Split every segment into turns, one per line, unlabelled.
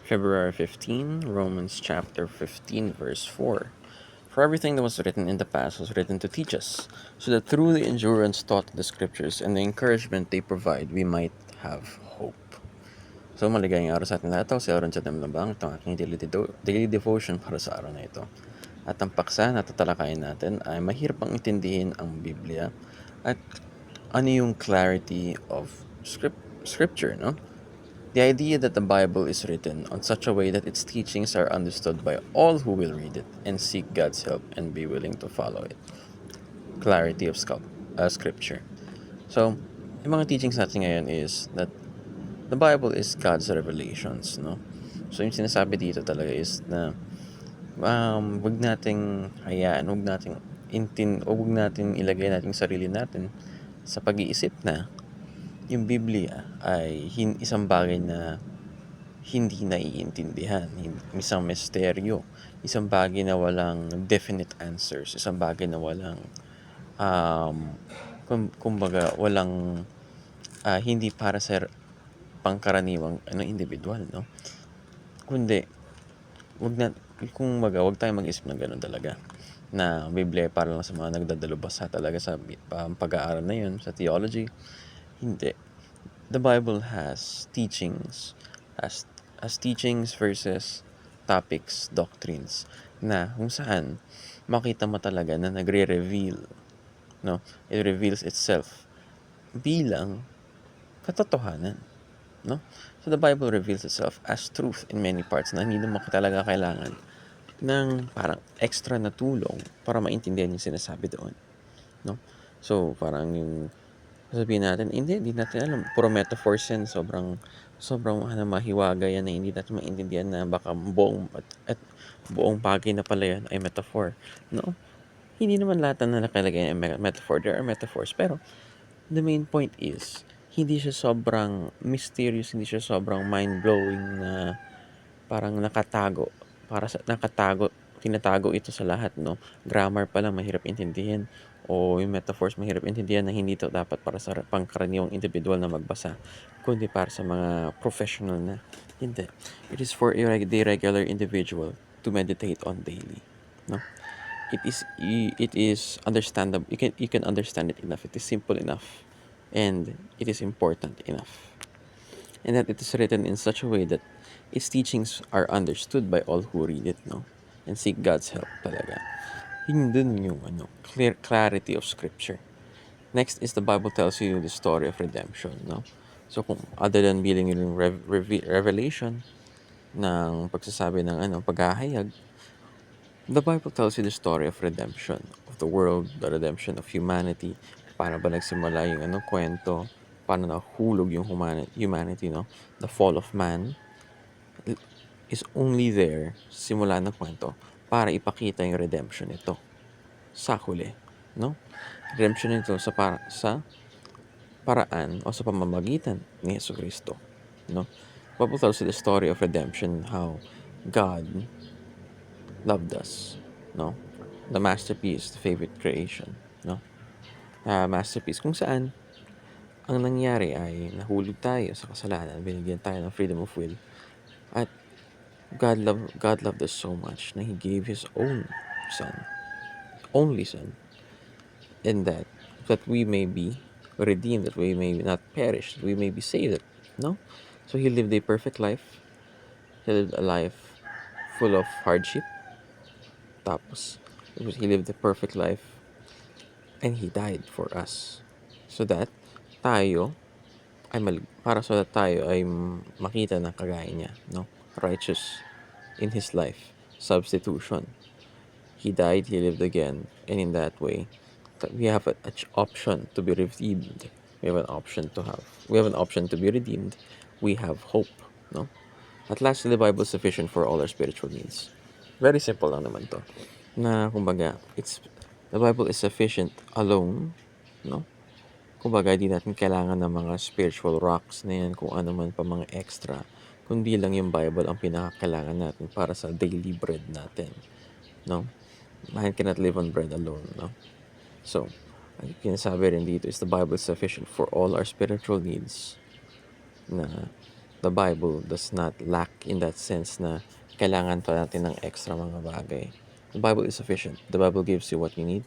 February 15, Romans chapter 15, verse 4. For everything that was written in the past was written to teach us, so that through the endurance taught in the scriptures and the encouragement they provide, we might have hope. So maligayang araw sa atin lahat. Ako si Aaron sa Damlambang. Ito ang aking daily devotion para sa araw na ito. At ang paksa na tatalakayin natin ay mahirap ang intindihin ang Biblia at ano yung clarity of scripture, no? The idea that the Bible is written on such a way that its teachings are understood by all who will read it and seek God's help and be willing to follow it. Clarity of scripture. So, yung mga teachings natin ngayon is that the Bible is God's revelations, no? So, yung sinasabi dito talaga is na wag nating hayaan, wag nating ilagay nating sarili natin sa pag-iisip na yung Biblia ay isang bagay na hindi naiintindihan, isang misteryo, isang bagay na walang definite answers, isang bagay na walang kumbaga walang hindi para sa pangkaraniwang individual, no? Kundi wag tayong mag-isip ng gano'n talaga na Biblia para lang sa mga nagdadalubhasa talaga sa pag-aaral na yun, sa theology. Hindi. The Bible has teachings, as teachings versus topics, doctrines, na kung saan makita mo talaga na nagre-reveal, no? It reveals itself bilang katotohanan, no? So the Bible reveals itself as truth in many parts na hindi mo talaga kailangan ng parang extra na tulong para maintindihan yung sinasabi doon, no? So parang yung sabihin natin, hindi natin alam, puro metaphors yan, sobrang mahiwaga yan na hindi natin maintindihan na baka buong bagay na pala yan ay metaphor, no? Hindi naman lahat na nakalagay ay metaphor, there are metaphors, pero the main point is, hindi siya sobrang mysterious, hindi siya sobrang mind-blowing na parang tinatago ito sa lahat, no? Grammar pa lang mahirap intindihin, o yung metaphors mahirap intindihan na hindi ito dapat para sa pangkaraniwang individual na magbasa, kundi para sa mga professional na. Hindi. It is for the regular individual to meditate on daily, no? It is understandable. You can understand it enough. It is simple enough, and it is important enough. And that it is written in such a way that its teachings are understood by all who read it, no? And seek God's help talaga. Yun dun yung clarity of scripture. Next is the Bible tells you the story of redemption, no? So kung other than being yung revelation ng pagsasabi ng paghahayag, the Bible tells you the story of redemption of the world, the redemption of humanity. Paano ba nagsimula yung kwento? Paano nahulog yung humanity, no? The fall of man is only there, simula ng kwento, para ipakita yung redemption nito sa huli, no? Redemption nito sa paraan o sa pamamagitan ni Jesucristo, no? Bible tells you the story of redemption, how God loved us, no? The masterpiece, the favorite creation, no? Masterpiece kung saan ang nangyari ay nahulog tayo sa kasalanan, binigyan tayo ng freedom of will, at God loved us so much na He gave His only Son, and that we may be redeemed, that we may not perish, that we may be saved, no? So He lived a perfect life. He lived a life full of hardship. Tapos, He lived a perfect life, and He died for us, so that tayo ay makita ng kagaya niya, no? Righteous in His life, substitution. He died, He lived again, and in that way, we have an option to be redeemed. We have an option to be redeemed. We have hope, no? At last, the Bible is sufficient for all our spiritual needs. Very simple lang naman to. Na kumbaga, the Bible is sufficient alone, no? Kumbaga, di natin kailangan ng mga spiritual rocks na yan, kung ano man pa mga extra, kundi lang yung Bible ang pinakakailangan natin para sa daily bread natin, no? Man cannot live on bread alone, no? So, ang kinasabi rin dito is the Bible is sufficient for all our spiritual needs, na the Bible does not lack in that sense na kailangan pa natin ng extra mga bagay. The Bible is sufficient. The Bible gives you what you need.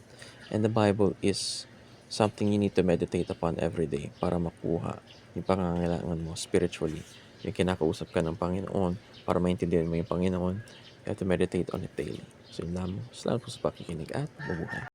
And the Bible is something you need to meditate upon every day para makuha yung pangangailangan mo spiritually. Yung kinakausap ka ng Panginoon para maintindihan mo yung Panginoon. You have to meditate on it daily. So yun lamang. Salamat po sa pakikinig at mabuhay.